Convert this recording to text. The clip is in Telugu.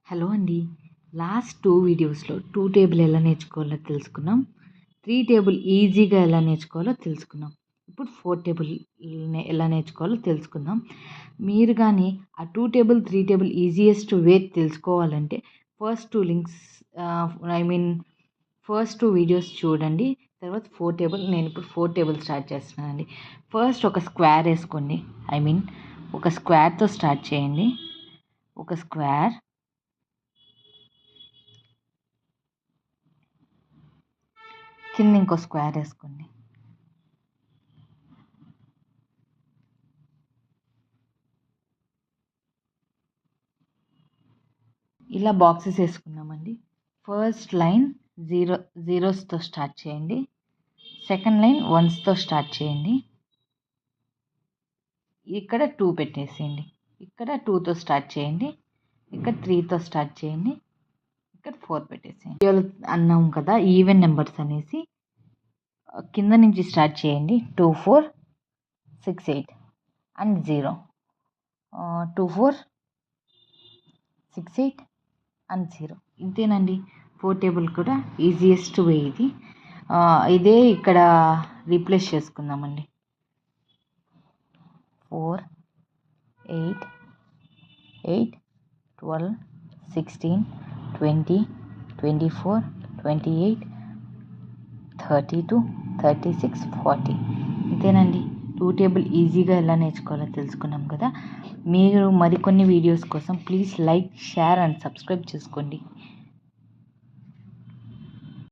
హలో అండి. లాస్ట్ 2 వీడియోస్‌లో 2 టేబుల్ ఎలా నేర్చుకోవాలో తెలుసుకున్నాం. 3 టేబుల్ ఈజీగా ఎలా నేర్చుకోవాలో తెలుసుకున్నాం. ఇప్పుడు 4 టేబుల్ ఎలా నేర్చుకోవాలో తెలుసుకుందాం. మీరు కానీ ఆ 2 టేబుల్, 3 టేబుల్ ఈజియెస్ట్ వే తెలుసుకోవాలంటే ఫస్ట్ 2 లింక్స్ ఫస్ట్ 2 వీడియోస్ చూడండి. తర్వాత 4 టేబుల్ నేను ఇప్పుడు 4 టేబుల్ స్టార్ట్ చేస్తున్నానండి. ఫస్ట్ ఒక స్క్వేర్ వేసుకోండి. ఒక స్క్వేర్‌తో స్టార్ట్ చేయండి. ఒక స్క్వేర్ కింద ఇంకో స్క్వేర్ వేసుకోండి. ఇలా బాక్సెస్ వేసుకున్నామండి. ఫస్ట్ లైన్ జీరోస్తో స్టార్ట్ చేయండి. సెకండ్ లైన్ వన్స్తో స్టార్ట్ చేయండి. ఇక్కడ 2 పెట్టేసేయండి. ఇక్కడ 2తో స్టార్ట్ చేయండి. ఇక్కడ 3తో స్టార్ట్ చేయండి. ఇక్కడ 4 పెట్టేసేయండి. అన్నాం కదా ఈవెన్ నెంబర్స్ అనేసి కింద నుంచి స్టార్ట్ చేయండి. 2 4 6 8 అండ్ 0 2 4 6 8 అండ్ 0. ఇంతేనండి. 4 టేబుల్ కూడా ఈజియెస్ట్ వే ఇది. ఇదే ఇక్కడ రీప్లేస్ చేసుకుందామండి. 4 8 8 12 16 20 24 28 32 36 40. ఇంతేనండి. 2 టేబుల్ ఈజీగా ఎలా నేర్చుకోవాలో తెలుసుకున్నాం కదా. మీరు మరికొన్ని వీడియోస్ కోసం please like, share and subscribe చేసుకోండి.